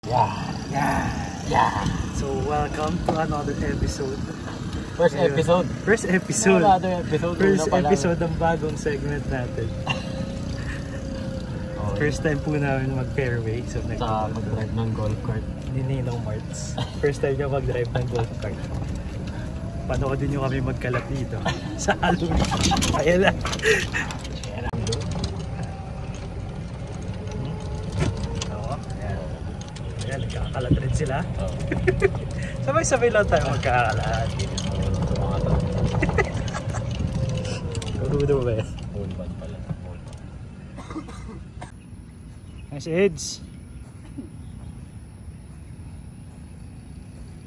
Yeah. So welcome to another episode. First episode. First episode. First episode ng bagong segment natin. First time po namin mag-fairway. So mag-drive ng golf cart. Ni Ninong Marts. First time niya mag-drive ng golf cart. Panoodin nyo kami magkalat dito. Sa Halloween. Ayan lang. Ayan, nagkakalat rin sila. Sabay-sabay lang tayo magkakalat. Karudo ba eh? Full-band pala. Nice Eds.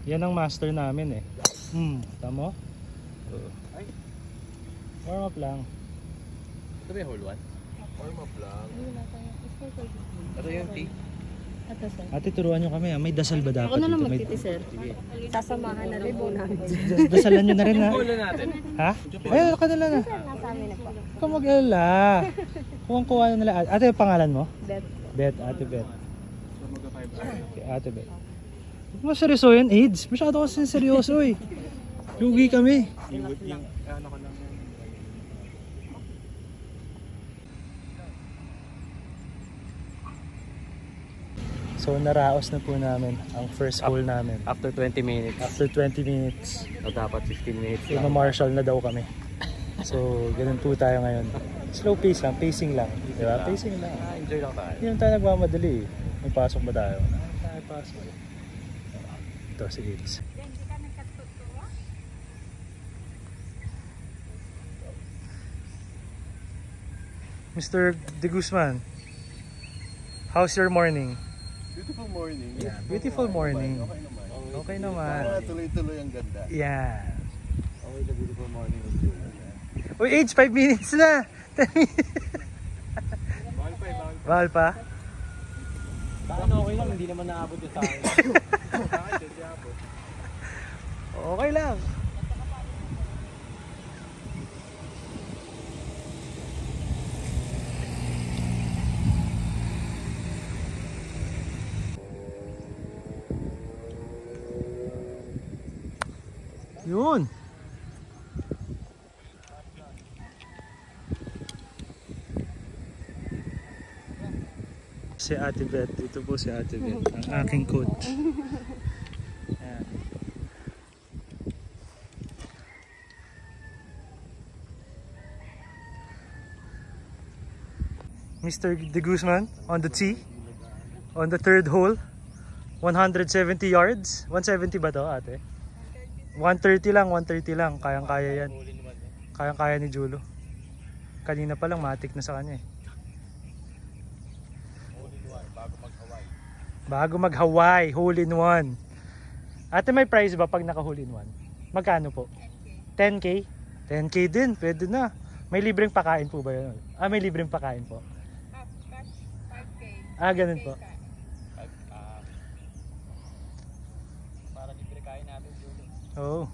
Yan ang master namin eh. Tamo? Warm up lang. Ito ba yung whole one? Warm up lang. Ito yung tea. Ate, turuan nyo kami. May dasal ba dapat? Ako na lang dito? magtiti, sir. Sasamahan na rin po namin. Dasalan nyo na rin ha? Wala natin. Ha? Ay, ka na lang ha? Nasa amin na po. Huwag mag-alala. Kuha na nila. Ate, yung pangalan mo? Bet. Bet, Ate Bet. Okay, Ate Bet. Huwag mo seryosohin, AIDS. Masyado kasi seryoso eh. Lugi kami. So naraos na po namin ang first hole namin. After 20 minutes. After 20 minutes. O dapat 15 minutes lang. Marshall na daw kami. So ganun po tayo ngayon. Slow pace lang, pacing lang. Diba? Pacing lang. Enjoy lang tayo. Hindi naman tayo nagmamadali eh. May pasok ba tayo? Tayo pasok. Ito si AIDS. Mr. De Guzman, how's your morning? Beautiful morning. Yeah, beautiful morning. Okay naman. Tuloy-tuloy ang ganda. Yeah. Okay, the beautiful morning is good. Uy, age 5 minutes na. 10 minutes. Bahal pa? Bakit okay lang? Hindi naman naabot yung sa akin. Okay lang. Yun. Si Ate Bet, ito po si Ate Bet, ang aking coach. Ayan. Mr. De Guzman on the tee, on the third hole, 170 yards. 170 ba to, Ate? 130 lang, kayang-kaya yan. Kayang-kaya ni Julo. Kanina pa lang matik na sa kanya eh. Bago mag-Hawaii, hole in one. Ate, may prize ba pag naka-hole in one? Magkano po? 10K? 10K din, pwede na. May libreng pakain po ba yun? Ah, may libreng pakain po. 5K. Ah, ganun po. Para libre kain natin dito. Oo.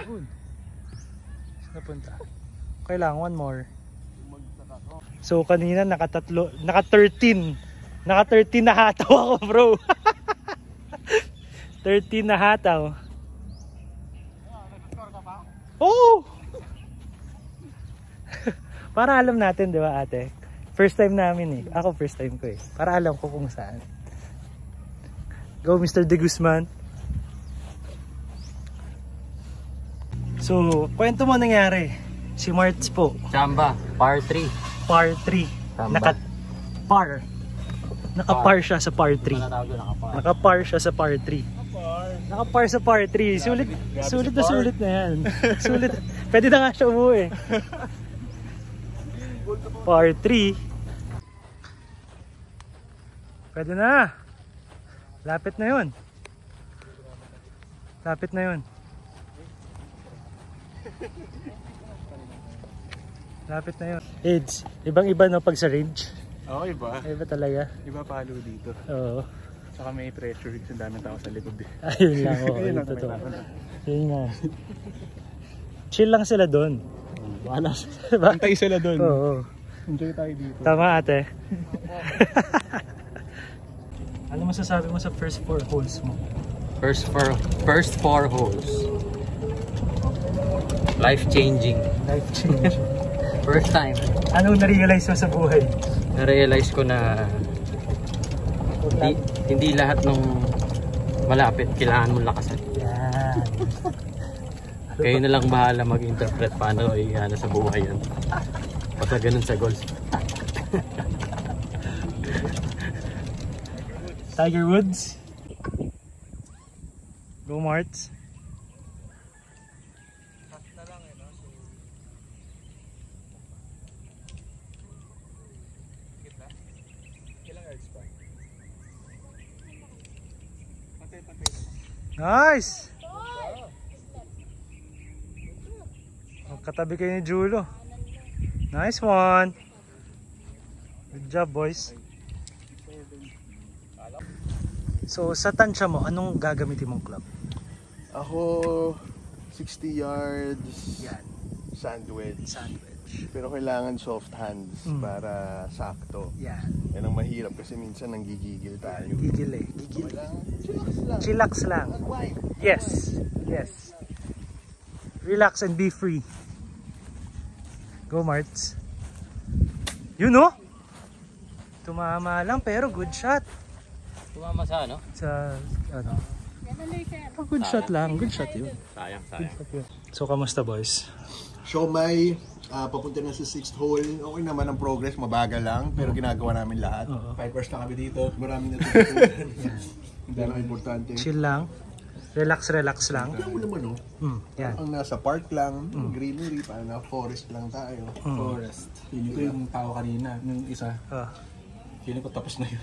Good. Napunta. Kailangan one more. So kanina naka-13 na hataw ako, bro. 13 na hataw. Oh! Para alam natin, di ba, Ate? First time namin eh. Ako first time ko eh. Para alam ko kung saan. Go, Mr. De Guzman. So, kwento mo nangyari. Si Marts po. Chamba, par 3. Par 3. Naka-par siya sa par 3. Naka-par siya sa par 3. Naka-par sa par 3. Sulit na yan. Sulit. Pwede na nga siya umuwi. Par 3. Pwede na. Lapit na yun. Lapit na yun. Lapit na yun. AIDS, ibang-iba na pag sa range. Oo, iba. Iba talaga. Iba palo dito. Oo. Saka may pressure, ang daming tao sa likod eh. Ayun lang, oo. Ayun lang, totoo. Yun nga. Chill lang sila doon. Bahala. Antay sila doon. Oo. Enjoy tayo dito. Tama ate. Ano masasabi mo sa first 4 holes mo? First 4 holes. Life-changing. Life change. First time. Anong na-realize mo sa buhay? Na-realize ko na hindi lahat ng malapit kailangan mong lakasan. Yan. Kayo na lang bahala mag-interpret paano i-ano sa buhay yan. Basta ganun sa goals. Tiger Woods. Go Marts. Nice! Katabi kayo ni Julo. Nice one! Good job boys. So sa tansya mo, anong gagamitin mong club? Ako, 60 yards. Yan, Sandwich. sandwich. Pero kailangan soft hands para sakto. Yan. Yan ang mahirap kasi minsan nanggigigil tayo. Gigil eh. Gigil. Kailangan chillax lang. Chillax lang. Mag-wipe. Yes. Yes. Relax and be free. Go Marts. You know? Tumama lang pero good shot. Tumama sa ano? Sa ano? Good shot lang. Good shot yun. Sayang. So kamusta boys? So may papunta na sa 6th hole. Okay naman ang progress, mabagal lang. Pero ginagawa namin lahat. 5 hours na kami dito. Maraming natutunan. Hindi lang importante. Chill lang. Relax lang. Kaya mo naman Yan. ang nasa park lang, greenery, parang na forest lang tayo. Forest. Feeling ko yung tao kanina, yung isa. Feeling ko tapos na yun.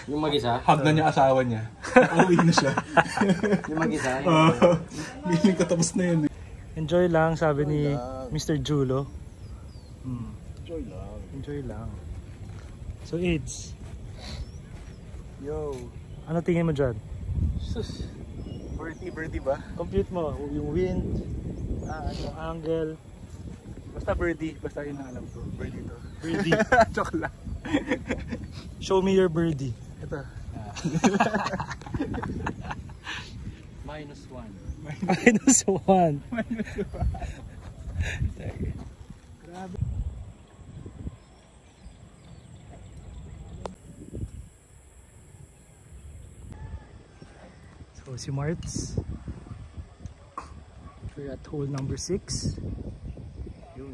Yung mag-isa? Hug na niya asawa niya. Uwi na siya. Yung mag-isa? Feeling ko tapos na yun. Enjoy lang sabi ni Mr. Julo. Enjoy lang. Enjoy lang. So AIDS, Yo. ano tingin mo dyan? Sus. Birdie ba? Compute mo yung wind, yung angle. Basta birdie. Basta yun ang alam ko. Birdie to. Birdie. Joke lang. Show me your birdie. Ito. -1. -1. Grabe. So si Marts, we're at hole number 6. Yun.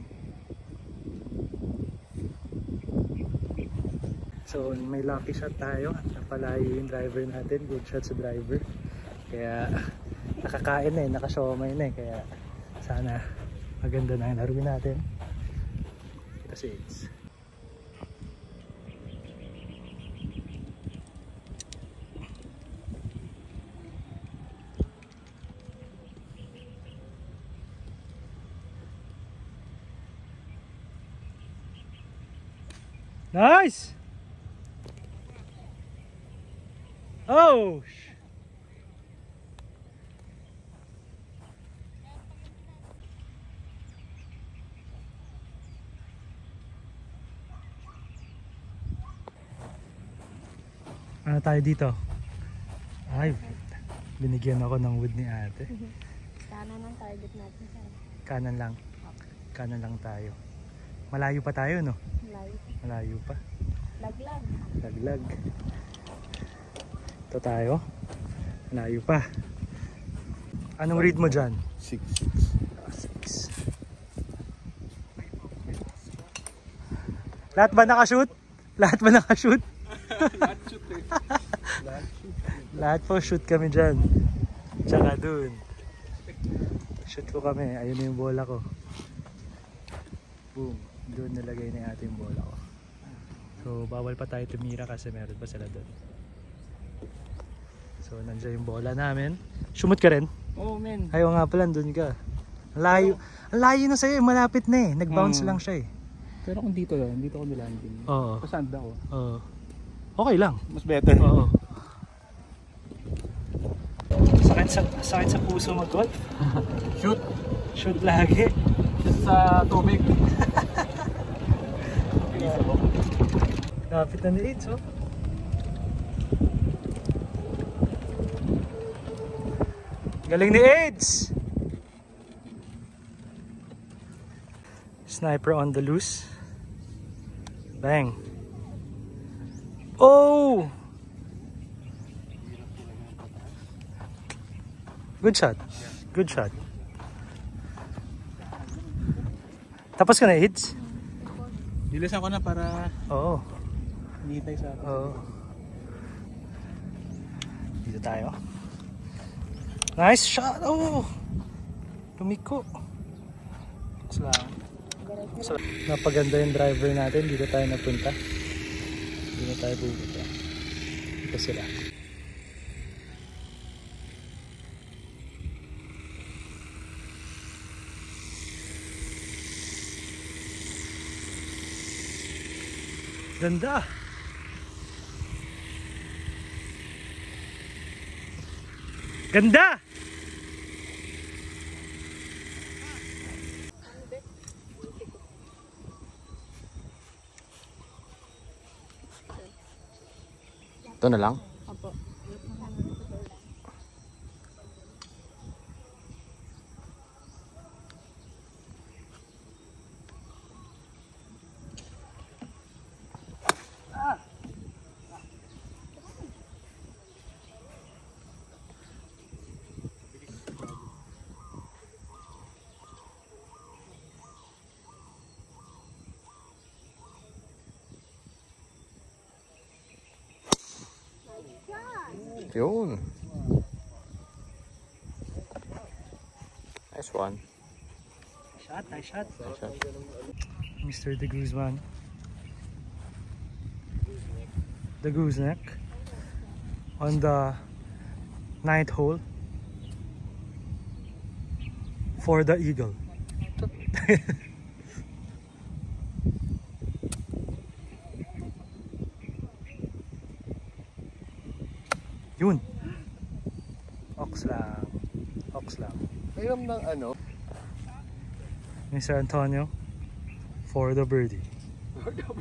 So may lucky shot tayo. Napalayo yung driver natin. Good shot sa driver. Kaya nakakain na eh, nakashomay na eh. Kaya sana maganda na yung laruin natin. Kita si AIDS. Nice! Oh! Ano tayo dito? Ay, binigyan ako ng wood ni ate. Kanan ang target natin. Kanan lang. Kanan lang tayo. Malayo pa tayo, no? Malayo. Malayo pa. Laglag. Laglag. Ito tayo. Malayo pa. Anong read mo dyan? 6. 6. Lahat ba nakashoot? Lahat ba nakashoot? Lahat po shoot kami dyan. Tsaka dun. Shoot ko kami. Ayun na yung bola ko. Boom. Doon nilagay ni ate yung bola ko. So bawal pa tayo tumira kasi meron pa sila doon. So nandiyan yung bola namin. Sumot ka rin? Oh man. Ayaw nga pala, doon ka. Ang layo na sa'yo, malapit na eh. Nag-bounce lang siya eh. Pero kung dito lang, dito ko nilandin. Oo. Pasand ako. Oo. Okay lang. Mas better. Oo. Sakit sa puso mag-golf? Shoot. Shoot lagi. Just sa tubig. Kapit na ni AIDS, oh. Galing ni AIDS! Sniper on the loose. Bang. Oh! Good shot. Good shot. Tapos ka na, AIDS? Bilisan ko na para Oo. hinihintay sa akin. Oo. Dito tayo. Nice shot! Oh! Lumiko. Napaganda yung driver natin. Dito tayo napunta. Dito tayo pupunta. Dito sila. Ganda! Ganda! Ito na lang. Opo. Yun. Nice one. Shot, nice shot. Nice shot. Mr. De Guzman. The gooseneck on the 9th hole for the eagle. Yun. Ox lang. Ox lang. Mayroon ng ano? Mr. Antonio for the birdie. Baka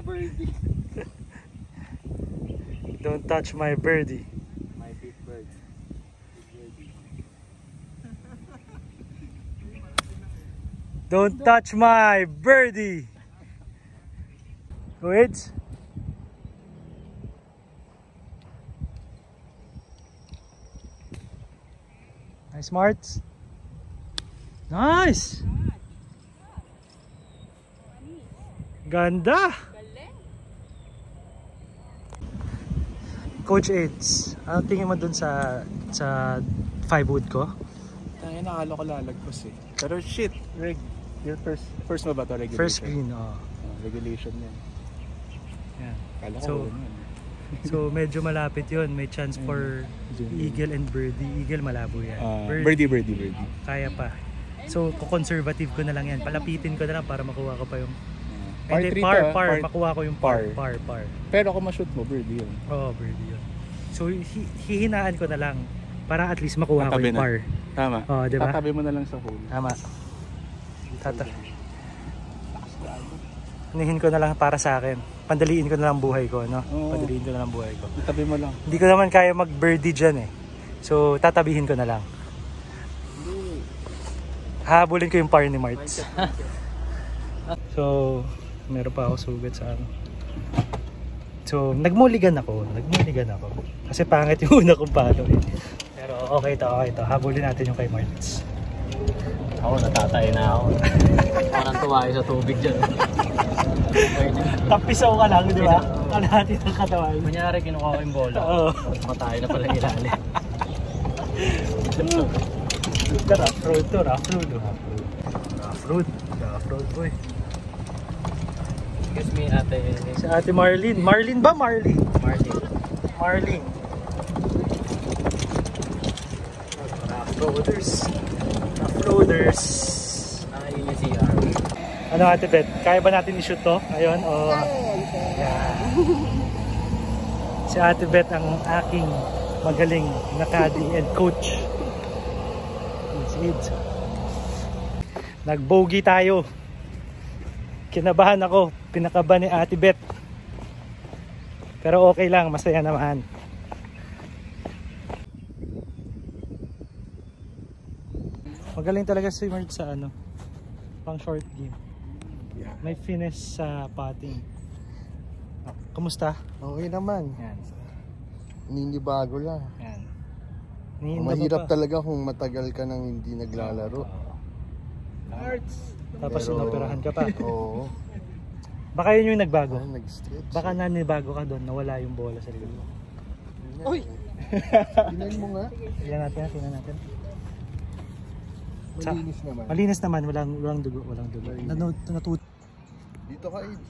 birdie. Don't touch my birdie. My big bird. Don't touch my birdie. Go ahead. Nice, Marts. Nice. Ganda. Coach Eds, anong tingin mo dun sa 5 wood ko? Tayo nakala ko lalagpas eh. Pero shit, your first mo ba ito? Regulation? First green, Regulation yan. Yan. Kala ko So, yun. so medyo malapit yun. May chance for eagle and birdie. Eagle malabo yan. Birdie. Kaya pa. So, conservative ko na lang yan. Palapitin ko na lang para makuha ko pa yung... Par Hindi, 3 par. to, Makuha ko yung par. par. Pero kung ma-shoot mo, birdie yun. Oo, birdie yun. So, hihinaan ko na lang para at least makuha ko Tatabi yung na. par. Tama. Oo, diba? Tatabi mo na lang sa hole. Tama. Anihin ko na lang para sa akin. Pandaliin ko na lang buhay ko, no? Oo. Pandaliin ko na lang buhay ko. Tatabi mo lang. Hindi ko naman kaya mag-birdie dyan eh. So, tatabihin ko na lang. Habulin ko yung par ni Marts. So, meron pa ako sugat sa ano. So, nagmuligan ako. Kasi pangit yung una kong palo eh. Pero okay to. Habulin natin yung kay Marts. Ako, natatay na ako. Parang tumayo sa tubig dyan. Tapisaw ka lang, di ba? Kalahati ng katawan. Kunyari, kinukuha ko yung bola. Oo. Matayo na pala ilalim. Rough road to, rough road boy. Excuse me, ate. Si ate Marlene. Marlene ba? Marlene. Rough roaders. Yun yung CR. Ano ate Bet? Kaya ba natin i-shoot to ngayon? O... Yeah. Si ate Bet ang aking magaling na caddy and coach. Si kids. Nag-bogey tayo. Kinabahan ako. Pinakaba ni Ate Beth. Pero okay lang. Masaya naman. Magaling talaga si Mert sa ano, pang short game. May finish sa putting. Kamusta? Okay naman. Yan. Ninibago lang. Yan. Mahirap talaga kung matagal ka nang hindi naglalaro. Tapos Pero- inoperahan ka pa. Oo. Baka yun yung nagbago. Nag-stretch. Baka nanibago ka doon, nawala yung bola sa likod mo. Uy! Tingnan mo nga. Tingnan natin. Malinis naman. Malinis naman, walang dugo. Dito ka, Ed.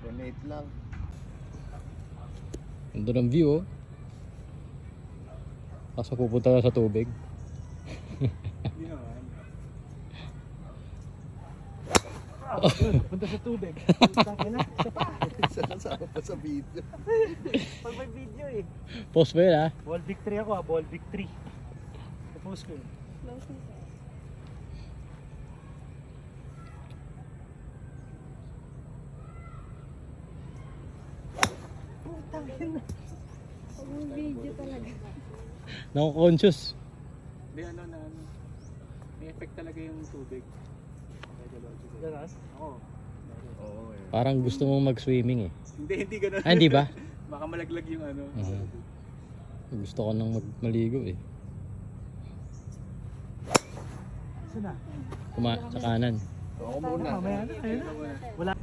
Donate lang. Ganda ng view, oh. Kaso pupunta na sa tubig. Punta sa tubig. Sasama pa sa video. Pag may video eh. Post ba yun, ha? Ball victory ako ball victory. Tapos ko. Close na sir. Pag may video talaga. Nako-conscious. Hindi may effect talaga yung tubig. Ganas? Oo. Parang gusto mong mag-swimming, eh. Hindi ganun. Ah, hindi ba? Baka malaglag yung ano. Gusto ko nang maligo, eh. Saan na? Sa kanan. Ako muna. Mamaya na. Ayun na. Wala.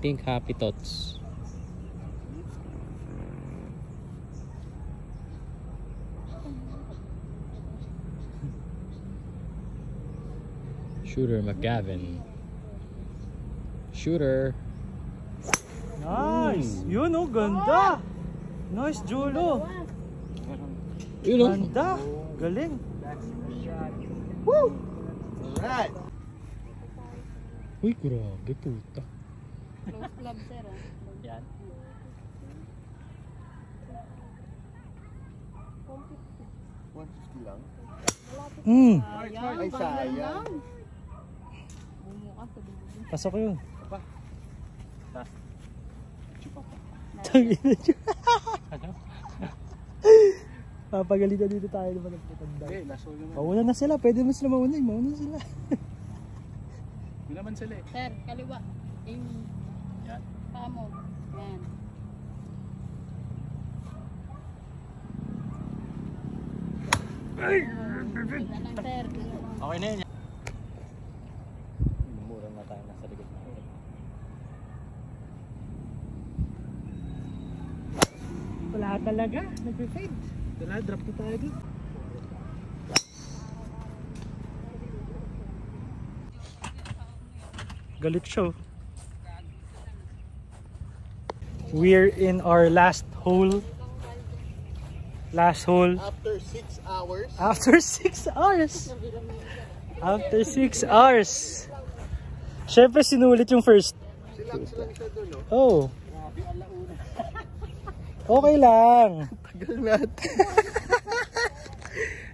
Pink Happy Tots. Shooter McGavin. Shooter. Nice! Yun oh, ganda! Nice, Julo! Yun, oh. Ganda! Galing! Alright. Uy, grabe, puta. Close club sir ah. Yan. $150 lang. Ay, sayang. Bumuka sa bibig. Pasok ko yun. Tangina siya. Papagalitan dito tayo naman ng putanda. Hindi, last hole naman. Mauna na sila, pwede mo sila mauna eh. Mauna sila. Yun naman sila eh. Sir, kaliwa. Aim. Yan. Paa mo. Yan. Wala lang sir. Okay na yun. Mura na tayo nasa likod natin. Wala talaga. Nag-fade. Wala, drop na tayo dito. Galit siya. Oh. We're in our last hole. Last hole. After 6 hours. After 6 hours. After 6 hours. Siyempre sinulit yung first. Silang siya doon, no? Oh. Okay lang. Tagal natin.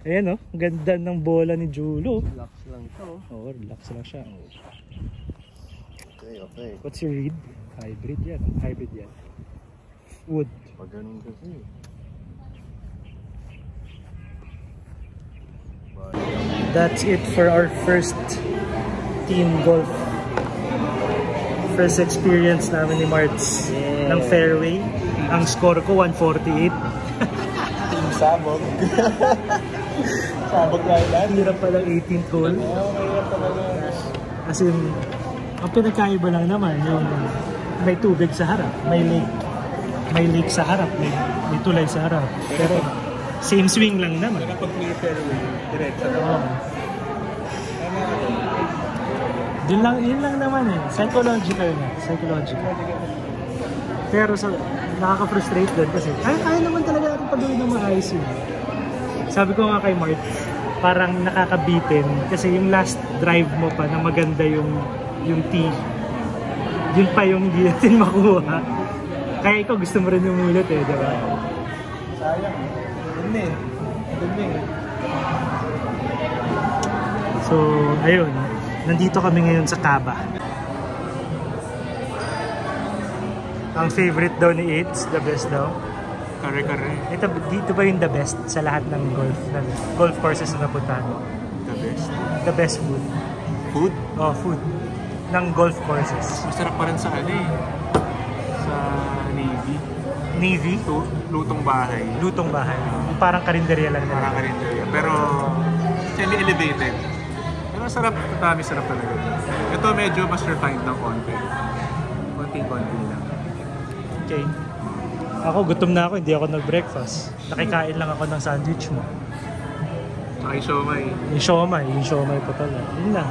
Ayan oh. Ganda ng bola ni Julo. Relax lang to. Oh, relax lang siya. Okay, okay. What's your read? Hybrid yan. Hybrid yan. Wood. Pag ganun kasi. That's it for our first team golf. First experience namin ni Marts ng fairway. Ang score ko 148. Team Sabog. Sabog na ilan. Hirap pa lang 18th hole. Mahirap talaga. As in, ang pinagkaiba lang naman yung may tubig sa harap, may lake sa harap, may tulay sa harap. Pero same swing lang naman. Kapag may fairway, diretso. Oo. Yun lang naman eh. Psychological nga. Psychological. Pero nakaka-frustrate din kasi kaya naman talaga natin pagawin ng maayos yun. Sabi ko nga kay Mart, parang nakakabitin kasi yung last drive mo pa na maganda yung yung tea. Yun pa yung hindi natin makuha. Kaya ikaw gusto mo rin yung mulot eh, di ba? Sayang eh. Dumi. Dumi. So, ayun. Nandito kami ngayon sa Caba. Ang favorite daw ni Aids, the best daw. Kare-kare. Ito, dito ba yung the best sa lahat ng golf courses na napuntahan mo? The best. The best food. Food? Oh, food. Ng golf courses. Masarap pa rin sa ano eh. Sa Navy. Navy? Lutong bahay. Lutong bahay. Parang karinderya lang Parang na. karinderya. Pero semi-elevated. Pero sarap. Marami sarap talaga. Ito medyo mas refined ng konti. Konti-konti lang. Okay. Ako, gutom na ako. Hindi ako nag-breakfast. Nakikain lang ako ng sandwich mo. Tsaka yung siomay. Yung siomay pa pala. Yun lang.